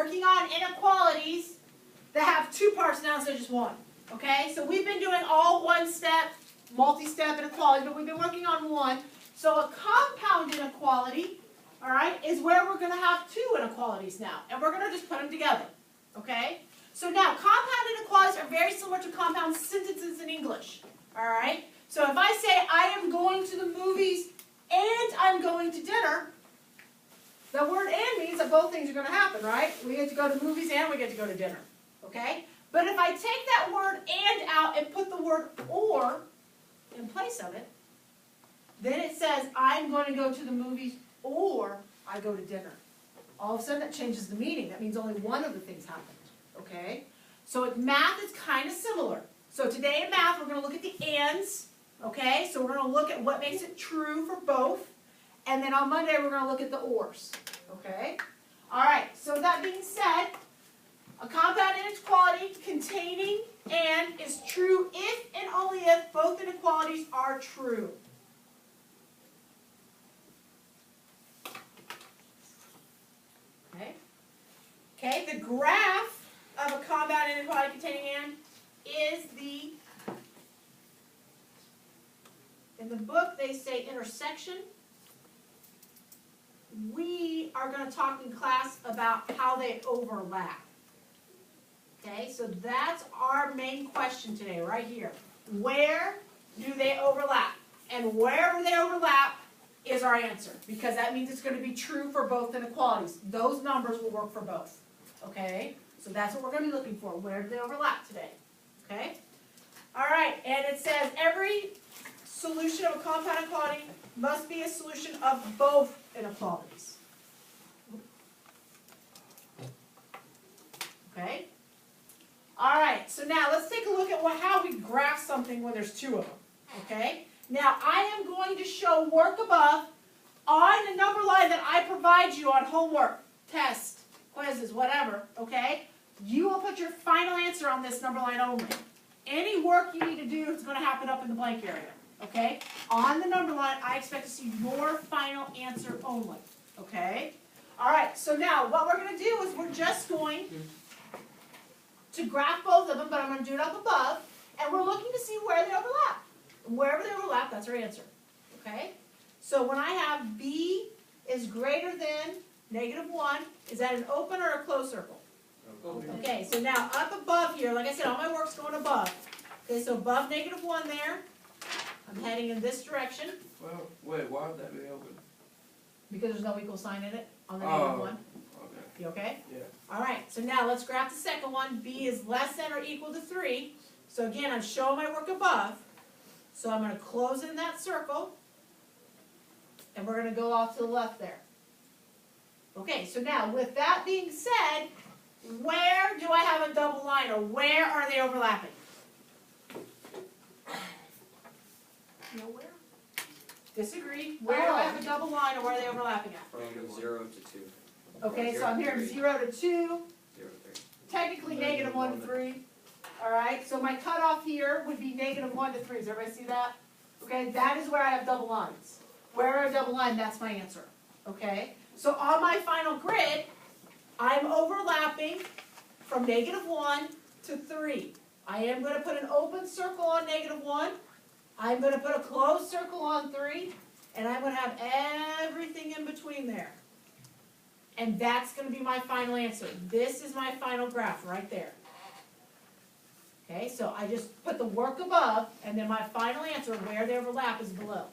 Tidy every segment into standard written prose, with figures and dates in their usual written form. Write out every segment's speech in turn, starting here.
working on inequalities that have two parts now instead of just one. Okay, so we've been doing all one-step, multi-step inequalities, but we've been working on one. So a compound inequality, all right, is where we're going to have two inequalities now, and we're going to just put them together. Okay, so now compound inequalities are very similar to compound sentences in English. All right, so if I say I am going to the movies and I'm going to dinner, the word "and" means that both things are going to happen, right? We get to go to movies and we get to go to dinner. Okay? But if I take that word "and" out and put the word "or" in place of it, then it says I'm going to go to the movies or I go to dinner. All of a sudden that changes the meaning. That means only one of the things happened. Okay? So math is kind of similar. So today in math we're going to look at the ands. Okay? So we're going to look at what makes it true for both. And then on Monday we're going to look at the ors. Okay? Alright, so that being said, a compound inequality containing "and" is true if and only if both inequalities are true. Okay? Okay, the graph of a compound inequality containing "and" is the, in the book they say intersection. We are going to talk in class about how they overlap. Okay, so that's our main question today, right here. Where do they overlap? And wherever they overlap is our answer, because that means it's going to be true for both inequalities. Those numbers will work for both. Okay, so that's what we're going to be looking for. Where do they overlap today? Okay, all right, and it says every solution of a compound inequality must be a solution of both inequalities. Okay? All right, so now let's take a look at how we graph something when there's two of them. Okay? Now, I am going to show work above on the number line that I provide you on homework, tests, quizzes, whatever. Okay? You will put your final answer on this number line only. Any work you need to do is going to happen up in the blank area. Okay? On the number line, I expect to see your final answer only. Okay? All right, so now what we're going to do is we're just going to graph both of them, but I'm going to do it up above, and we're looking to see where they overlap. And wherever they overlap, that's our answer. Okay? So when I have B is greater than -1, is that an open or a closed circle? Okay, so now up above here, like I said, all my work's going above. Okay, so above -1 there. I'm heading in this direction. Well, wait, why would that be open? Because there's no equal sign in it on the -1. Okay. You okay? Yeah. All right, so now let's graph the second one. B is less than or equal to 3. So again, I'm showing my work above. So I'm going to close in that circle. And we're going to go off to the left there. Okay, so now with that being said, where do I have a double line, or where are they overlapping? Nowhere. Disagree. Where do I have a double line, or where are they overlapping at? From 0 to 2. Okay, so I'm here in 0 to 2. 0 to 3. Technically -1 to 3. All right, so my cutoff here would be -1 to 3. Does everybody see that? Okay, that is where I have double lines. Where I double line, that's my answer. Okay, so on my final grid, I'm overlapping from -1 to 3. I am going to put an open circle on -1. I'm going to put a closed circle on 3. And I'm going to have everything in between there. And that's going to be my final answer. This is my final graph right there. Okay, so I just put the work above, and then my final answer, where they overlap, is below.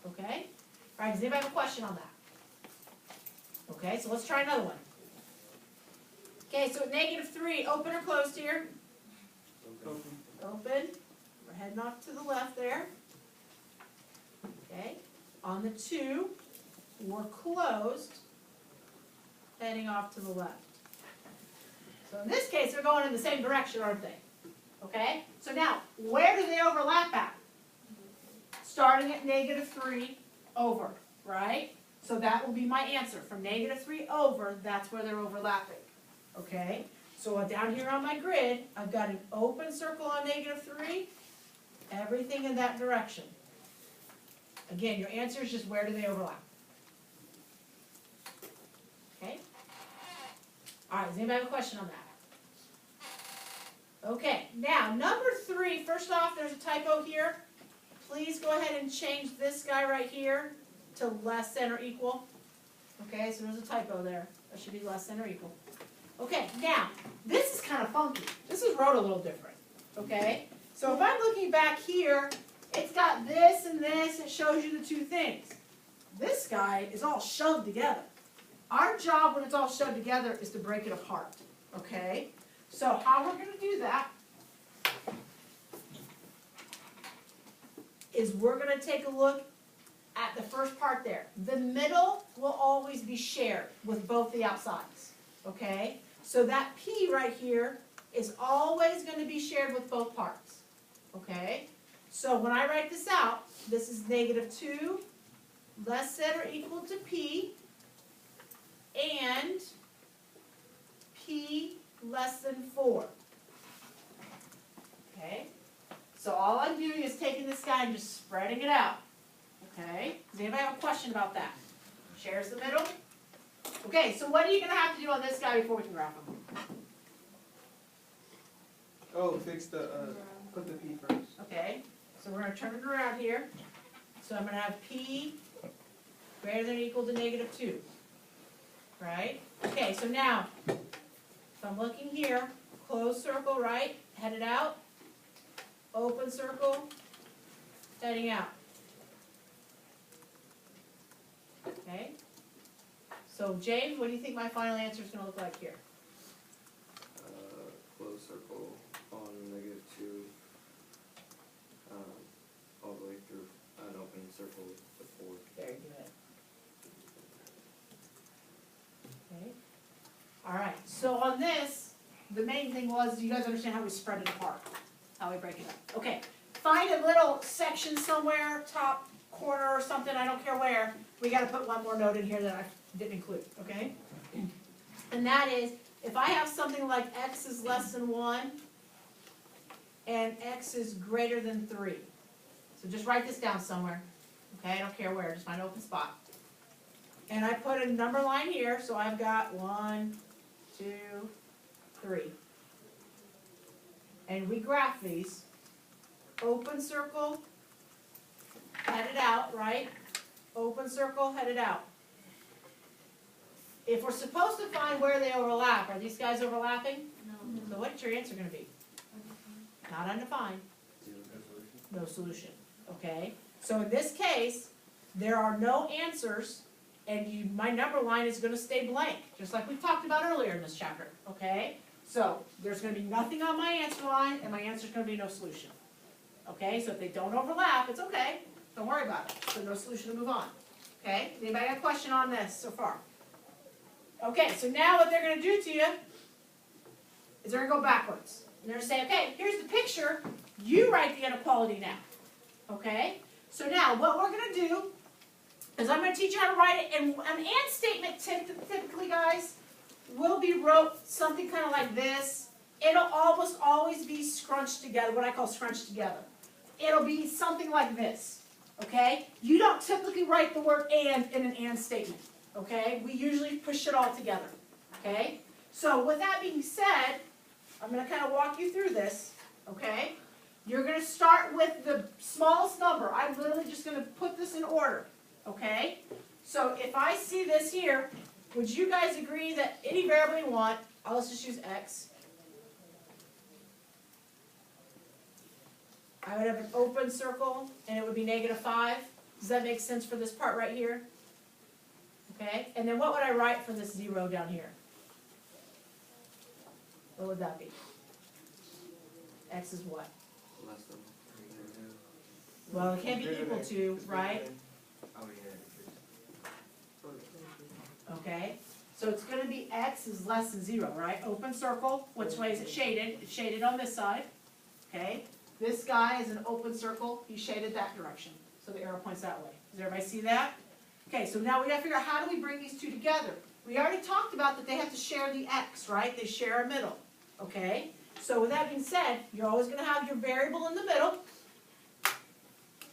Okay? All right, does anybody have a question on that? Okay, so let's try another one. Okay, so at -3, open or closed here? Open. Open. We're heading off to the left there. Okay, on the 2, we're closed, heading off to the left. So in this case, they're going in the same direction, aren't they? Okay, so now, where do they overlap at? Starting at -3 over, right? So that will be my answer. From -3 over, that's where they're overlapping. Okay, so down here on my grid, I've got an open circle on -3, everything in that direction. Again, your answer is just where do they overlap. Okay? All right, Does anybody have a question on that? Okay, now, number 3, first off, there's a typo here. Please go ahead and change this guy right here to less than or equal. Okay, so there's a typo there. That should be less than or equal. Okay, now, this is kind of funky. This is wrote a little different. Okay, so if I'm looking back here, it's got this and this. It shows you the two things. This guy is all shoved together. Our job when it's all shoved together is to break it apart. Okay? So how we're going to do that is we're going to take a look at the first part there. The middle will always be shared with both the outsides. Okay? So that P right here is always going to be shared with both parts. Okay? So when I write this out, this is -2 less than or equal to P and P less than 4. Okay? So all I'm doing is taking this guy and just spreading it out. Okay? Does anybody have a question about that? Shares the middle? Okay, so what are you going to have to do on this guy before we can graph him? Oh, fix the, put the P first. Okay, so we're going to turn it around here. So I'm going to have P greater than or equal to -2. Right? Okay, so now, if I'm looking here, closed circle, right? Headed out. Open circle, heading out. Okay? So James, what do you think my final answer is going to look like here? Closed circle on -2, all the way through an open circle to 4. Very good. Okay. All right. So on this, the main thing was, do you guys understand how we spread it apart? How we break it up? Okay. Find a little section somewhere, top corner or something. I don't care where. We got to put one more note in here that I didn't include. Okay. And that is, if I have something like x is less than 1 and x is greater than 3. So just write this down somewhere. Okay, I don't care where, just find an open spot. And I put a number line here, so I've got 1, 2, 3. And we graph these. Open circle, headed out, right? Open circle, headed out. If we're supposed to find where they overlap, are these guys overlapping? No. So what's your answer going to be? Not undefined. No solution. Okay? So in this case, there are no answers, and my number line is going to stay blank, just like we talked about earlier in this chapter. Okay? So there's going to be nothing on my answer line, and my answer is going to be no solution. Okay? So if they don't overlap, it's okay. Don't worry about it. So no solution to move on. Okay? Anybody got a question on this so far? Okay, so now what they're going to do to you is they're going to go backwards. And they're going to say, okay, here's the picture. You write the inequality now. Okay? So now what we're going to do is I'm going to teach you how to write it. And an and statement typically, guys, will be wrote something kind of like this. It'll almost always be scrunched together, what I call scrunched together. It'll be something like this. Okay? You don't typically write the word and in an and statement. Okay, we usually push it all together. Okay, so with that being said, I'm going to kind of walk you through this. Okay, you're going to start with the smallest number. I'm literally just going to put this in order. Okay, so if I see this here, would you guys agree that any variable you want, let's just use x. I would have an open circle, and it would be -5. Does that make sense for this part right here? Okay, and then what would I write for this 0 down here? What would that be? X is what? Less than 3. Well, it can't be equal to, right? Oh, yeah. Okay, so it's going to be x is less than 0, right? Open circle, which way is it shaded? It's shaded on this side. Okay, this guy is an open circle. He's shaded that direction, so the arrow points that way. Does everybody see that? Okay, so now we got to figure out how do we bring these two together. We already talked about that they have to share the x, right? They share a middle. Okay, so with that being said, you're always going to have your variable in the middle.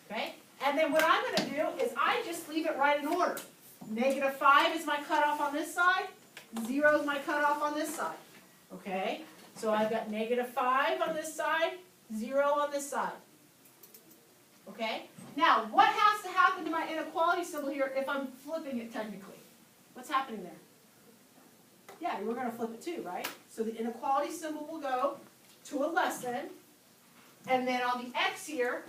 Okay, and then what I'm going to do is I just leave it right in order. -5 is my cutoff on this side. 0 is my cutoff on this side, okay? So I've got -5 on this side, 0 on this side. Okay? Now, what has to happen to my inequality symbol here if I'm flipping it technically? What's happening there? Yeah, we're gonna flip it too, right? So the inequality symbol will go to a less than, and then on the X here,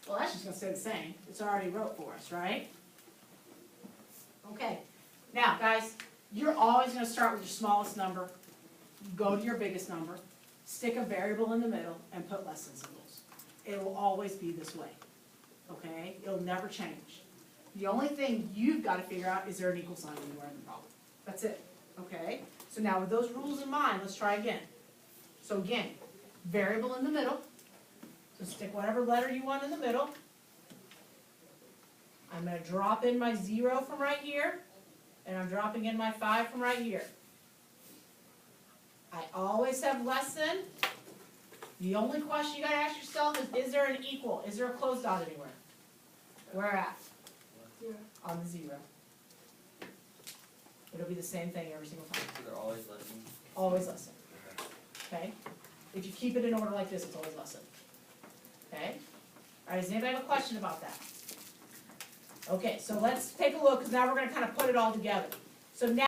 well, that's just gonna stay the same. It's already wrote for us, right? Okay. Now, guys, you're always gonna start with your smallest number, go to your biggest number, stick a variable in the middle, and put less than symbols. It will always be this way, okay? It'll never change. The only thing you've gotta figure out is there an equal sign anywhere in the problem. That's it, okay? So now with those rules in mind, let's try again. So again, variable in the middle, so stick whatever letter you want in the middle. I'm gonna drop in my 0 from right here, and I'm dropping in my 5 from right here. I always have less than. The only question you gotta ask yourself is there an equal? Is there a closed dot anywhere? Where at? On the 0. It'll be the same thing every single time. So they're always less than. Always less than. Okay? If you keep it in order like this, it's always less than. Okay? Alright, does anybody have a question about that? Okay, so let's take a look, because now we're gonna kind of put it all together. So now